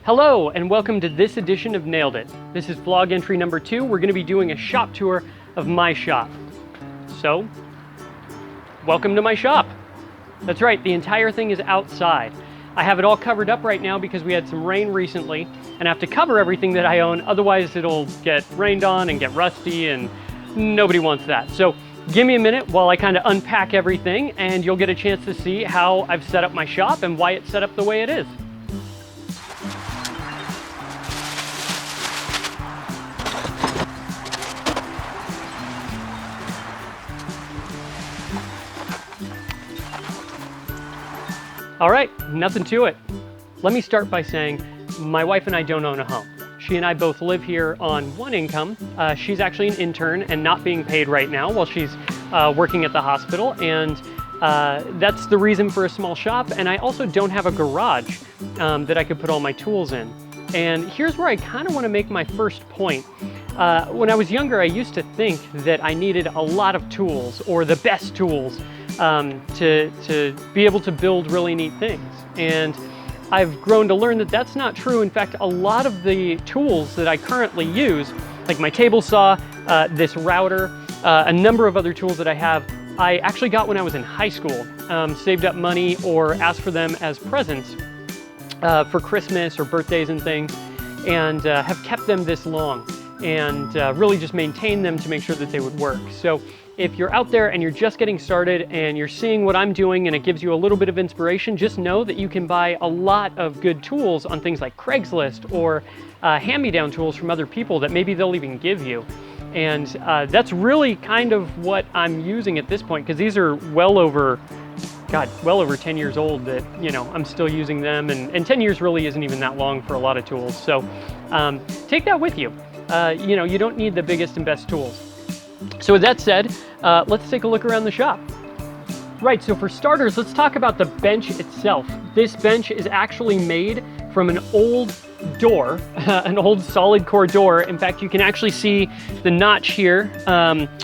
Hello and welcome to this edition of Nailed It. This is vlog entry number 2. We're going to be doing a shop tour of my shop. So, welcome to my shop. That's right, the entire thing is outside. I have it all covered up right now because we had some rain recently and I have to cover everything that I own, otherwise it'll get rained on and get rusty and nobody wants that. So give me a minute while I kind of unpack everything and you'll get a chance to see how I've set up my shop and why it's set up the way it is. All right, nothing to it. Let me start by saying my wife and I don't own a home. She and I both live here on one income. She's actually an intern and not being paid right now while she's working at the hospital, and that's the reason for a small shop. And I also don't have a garage that I could put all my tools in. And here's where I kind of want to make my first point. When I was younger, I used to think that I needed a lot of tools or the best tools to be able to build really neat things. And I've grown to learn that that's not true. In fact, a lot of the tools that I currently use, like my table saw, this router, a number of other tools that I have, I actually got when I was in high school, saved up money or asked for them as presents for Christmas or birthdays and things, and have kept them this long and really just maintained them to make sure that they would work. So if you're out there and you're just getting started and you're seeing what I'm doing and it gives you a little bit of inspiration, just know that you can buy a lot of good tools on things like Craigslist or hand-me-down tools from other people that maybe they'll even give you. And that's really kind of what I'm using at this point, because these are well over 10 years old that, you know, I'm still using them, and 10 years really isn't even that long for a lot of tools. So take that with you. You know, you don't need the biggest and best tools. So with that said, let's take a look around the shop. Right, so for starters, let's talk about the bench itself. This bench is actually made from an old door, an old solid core door. In fact, you can actually see the notch here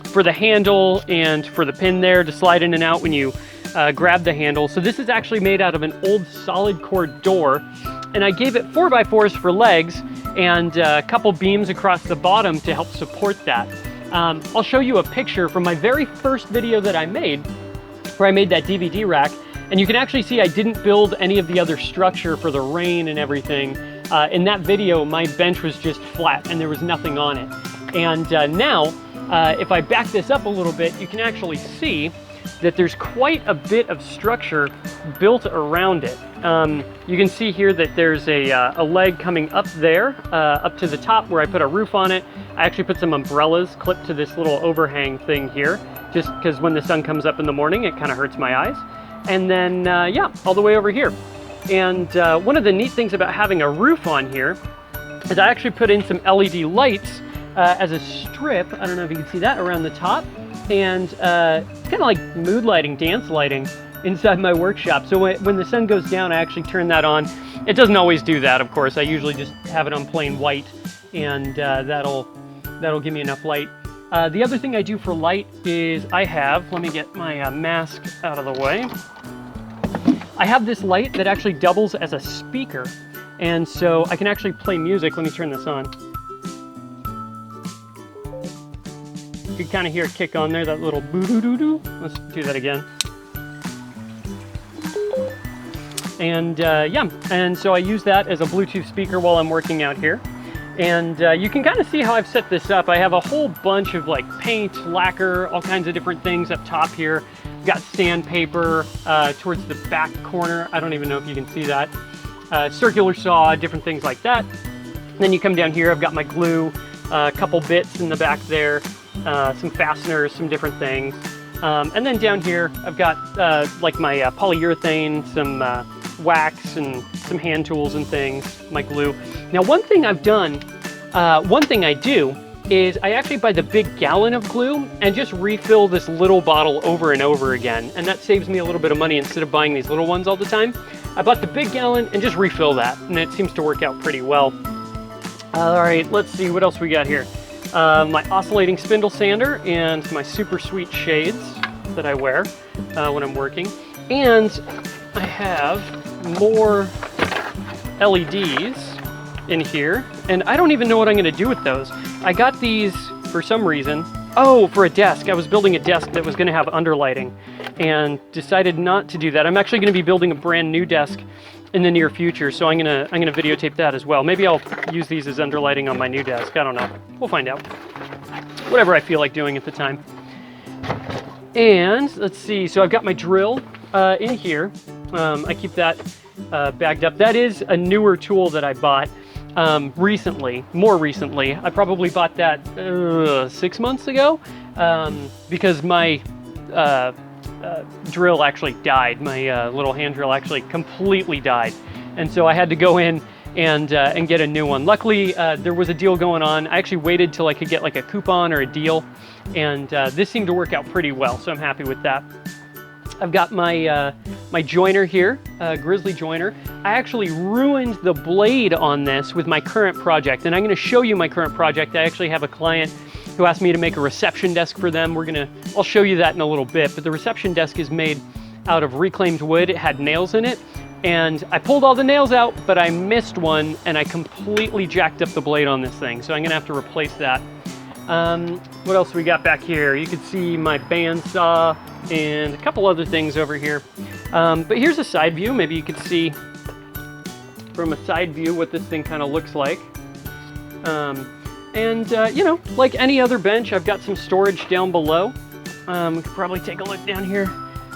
for the handle and for the pin there to slide in and out when you grab the handle. So this is actually made out of an old solid core door, and I gave it 4x4s for legs and a couple beams across the bottom to help support that. I'll show you a picture from my very first video that I made, where I made that DVD rack, and you can actually see I didn't build any of the other structure for the rain and everything. In that video, my bench was just flat and there was nothing on it. And now, if I back this up a little bit, you can actually see that there's quite a bit of structure built around it. You can see here that there's a leg coming up there, up to the top where I put a roof on it. I actually put some umbrellas clipped to this little overhang thing here, just because when the sun comes up in the morning, it kind of hurts my eyes. And then, yeah, all the way over here. And one of the neat things about having a roof on here is I actually put in some LED lights as a strip. I don't know if you can see that around the top. And it's kind of like mood lighting, dance lighting inside my workshop. So when the sun goes down, I actually turn that on. It doesn't always do that, of course. I usually just have it on plain white, and that'll give me enough light. The other thing I do for light is I have, let me get my mask out of the way. I have this light that actually doubles as a speaker, and so I can actually play music. Let me turn this on. You can kind of hear it kick on there, that little boo-doo-doo-doo. Let's do that again. And yeah, and so I use that as a Bluetooth speaker while I'm working out here. And you can kind of see how I've set this up. I have a whole bunch of like paint, lacquer, all kinds of different things up top here. I've got sandpaper towards the back corner. I don't even know if you can see that. Circular saw, different things like that. And then you come down here, I've got my glue, a couple bits in the back there, some fasteners, some different things. And then down here, I've got like my polyurethane, some wax and some hand tools and things, my glue. Now, one thing I do is I actually buy the big gallon of glue and just refill this little bottle over and over again. And that saves me a little bit of money instead of buying these little ones all the time. I bought the big gallon and just refill that, and it seems to work out pretty well. All right, let's see what else we got here. My oscillating spindle sander and my super sweet shades that I wear when I'm working. And I have more LEDs in here, and I don't even know what I'm gonna do with those. I got these for some reason. Oh, for a desk. I was building a desk that was gonna have underlighting and decided not to do that. I'm actually gonna be building a brand new desk in the near future, so I'm gonna videotape that as well. Maybe I'll use these as underlighting on my new desk. I don't know. We'll find out. Whatever I feel like doing at the time. And let's see, so I've got my drill in here. I keep that bagged up. That is a newer tool that I bought recently, more recently. I probably bought that 6 months ago because my drill actually died. My little hand drill actually completely died. And so I had to go in and get a new one. Luckily, there was a deal going on. I actually waited till I could get like a coupon or a deal, and this seemed to work out pretty well, so I'm happy with that. I've got my my joiner here, Grizzly joiner. I actually ruined the blade on this with my current project, and I'm gonna show you my current project. I actually have a client who asked me to make a reception desk for them. I'll show you that in a little bit, but the reception desk is made out of reclaimed wood. It had nails in it, and I pulled all the nails out, but I missed one, and I completely jacked up the blade on this thing, so I'm gonna have to replace that. What else we got back here? You can see my bandsaw and a couple other things over here. But here's a side view. Maybe you could see from a side view what this thing kind of looks like. You know, like any other bench, I've got some storage down below. We could probably take a look down here.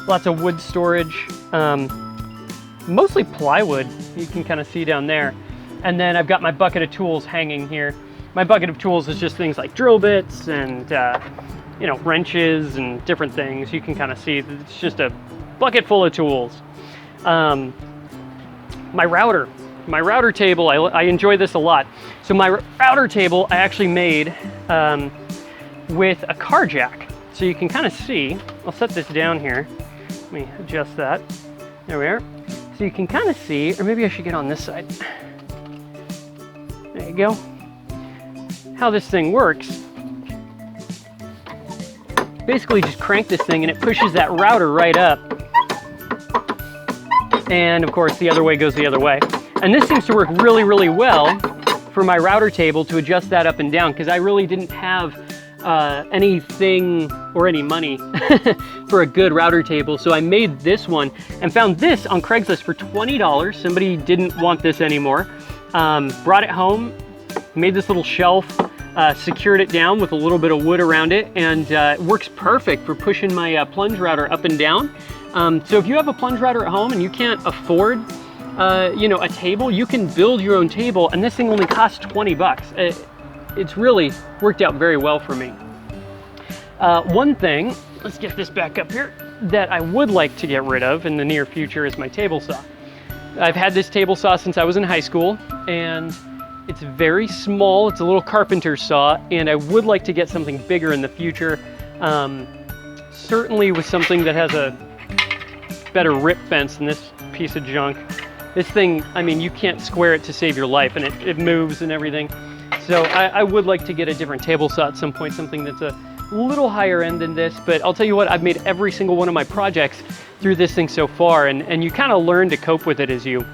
Lots of wood storage, mostly plywood, you can kind of see down there. And then I've got my bucket of tools hanging here. My bucket of tools is just things like drill bits and you know, wrenches and different things. You can kind of see that it's just a bucket full of tools. My router table, I enjoy this a lot. So my router table I actually made with a car jack. So you can kind of see, I'll set this down here. Let me adjust that. There we are. So you can kind of see, or maybe I should get on this side. There you go. How this thing works. Basically just crank this thing and it pushes that router right up. And of course the other way goes the other way. And this seems to work really, really well for my router table to adjust that up and down, because I really didn't have anything or any money for a good router table. So I made this one and found this on Craigslist for $20. Somebody didn't want this anymore. Brought it home, made this little shelf, secured it down with a little bit of wood around it, and it works perfect for pushing my plunge router up and down. So if you have a plunge router at home and you can't afford you know, a table, you can build your own table, and this thing only costs 20 bucks. It's really worked out very well for me. One thing, let's get this back up here, that I would like to get rid of in the near future is my table saw. I've had this table saw since I was in high school, and it's very small. It's a little carpenter saw, and I would like to get something bigger in the future. Certainly with something that has a better rip fence than this piece of junk. This thing, I mean, you can't square it to save your life, and it moves and everything. So I would like to get a different table saw at some point, something that's a little higher end than this. But I'll tell you what, I've made every single one of my projects through this thing so far, and you kind of learn to cope with it as you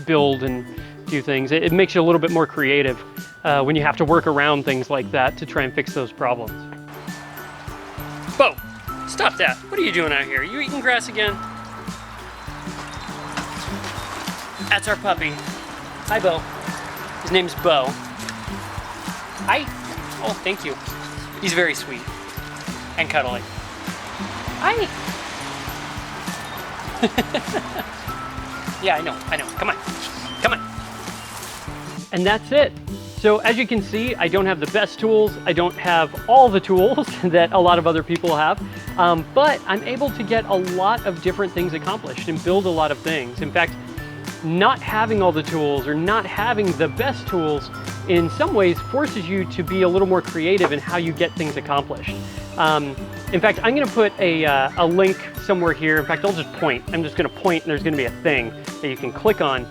build and do things. It makes you a little bit more creative when you have to work around things like that to try and fix those problems. Bo, stop that. What are you doing out here? Are you eating grass again? That's our puppy. Hi, Bo. His name's Bo. Hi. Oh, thank you. He's very sweet and cuddly. Hi. Yeah, I know. Come on. Come on. And that's it. So as you can see, I don't have the best tools. I don't have all the tools that a lot of other people have, but I'm able to get a lot of different things accomplished and build a lot of things. In fact, not having all the tools or not having the best tools in some ways forces you to be a little more creative in how you get things accomplished. In fact, I'm gonna put a link somewhere here. In fact, I'll just point. I'm just gonna point and there's gonna be a thing that you can click on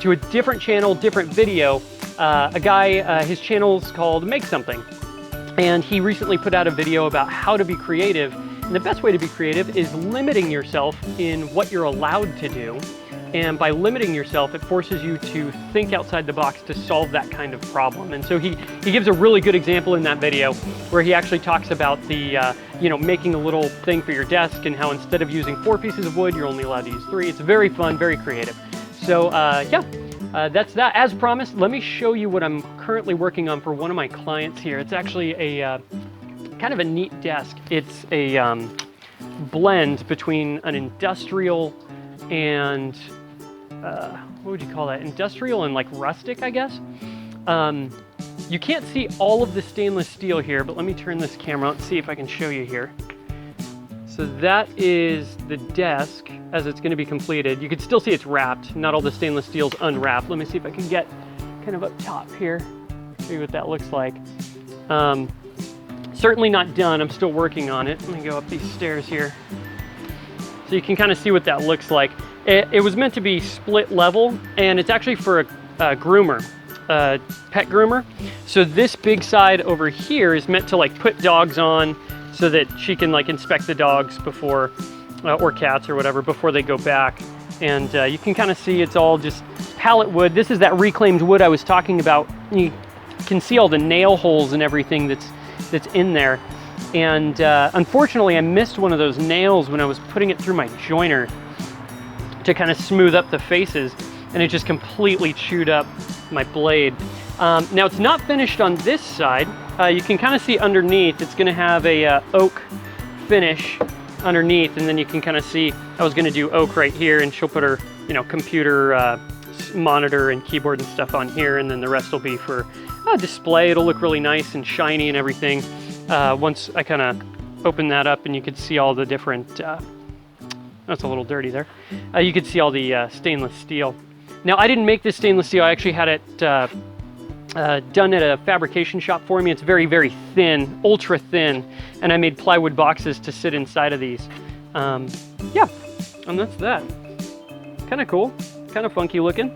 to a different channel, different video. A guy, his channel's called Make Something. And he recently put out a video about how to be creative. And the best way to be creative is limiting yourself in what you're allowed to do. And by limiting yourself, it forces you to think outside the box to solve that kind of problem. And so he gives a really good example in that video where he actually talks about the, making a little thing for your desk and how instead of using 4 pieces of wood, you're only allowed to use 3. It's very fun, very creative. So that's that. As promised, let me show you what I'm currently working on for one of my clients here. It's actually a kind of a neat desk. It's a blend between an industrial and what would you call that? Industrial and like rustic, I guess. You can't see all of the stainless steel here, but let me turn this camera on and see if I can show you here. So that is the desk as it's going to be completed. You can still see it's wrapped. Not all the stainless steel's unwrapped. Let me see if I can get kind of up top here. Show you what that looks like. Certainly not done. I'm still working on it. Let me go up these stairs here. So you can kind of see what that looks like. It was meant to be split level, and it's actually for a groomer, pet groomer. So this big side over here is meant to like put dogs on so that she can like inspect the dogs before, or cats or whatever, before they go back. And you can kind of see it's all just pallet wood. This is that reclaimed wood I was talking about. You can see all the nail holes and everything that's in there. And unfortunately, I missed one of those nails when I was putting it through my joiner to kind of smooth up the faces, and it just completely chewed up my blade. Now it's not finished on this side. You can kind of see underneath, it's gonna have a oak finish underneath, and then you can kind of see I was gonna do oak right here, and she'll put her computer monitor and keyboard and stuff on here, and then the rest will be for display. It'll look really nice and shiny and everything. Once I kind of open that up, and you could see all the different, that's a little dirty there. You could see all the stainless steel. Now, I didn't make this stainless steel. I actually had it done at a fabrication shop for me. It's very, very thin, ultra thin, and I made plywood boxes to sit inside of these. Yeah, and that's that. Kind of cool, kind of funky looking.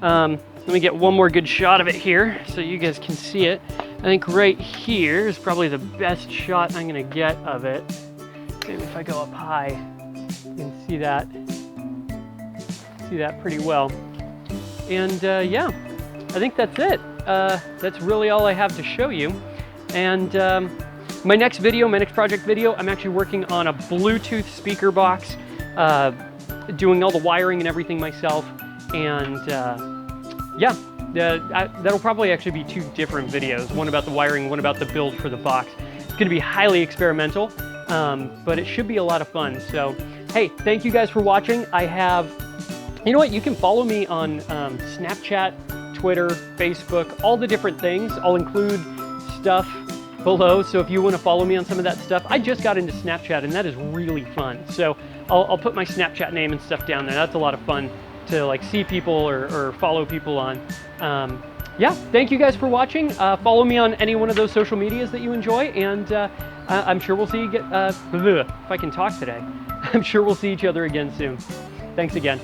Let me get one more good shot of it here so you guys can see it. I think right here is probably the best shot I'm gonna get of it. Maybe if I go up high, you can see that pretty well. And yeah, I think that's it. That's really all I have to show you. And my next project video, I'm actually working on a Bluetooth speaker box, doing all the wiring and everything myself. And yeah, that'll probably actually be 2 different videos, one about the wiring, one about the build for the box. It's going to be highly experimental, but it should be a lot of fun. So, hey, thank you guys for watching. You know what, you can follow me on Snapchat, Twitter, Facebook, all the different things. I'll include stuff below, so if you want to follow me on some of that stuff. I just got into Snapchat, and that is really fun. So I'll put my Snapchat name and stuff down there. That's a lot of fun to like see people or follow people on. Yeah, thank you guys for watching. Follow me on any one of those social medias that you enjoy, and I'm sure we'll see you if I can talk today. I'm sure we'll see each other again soon. Thanks again.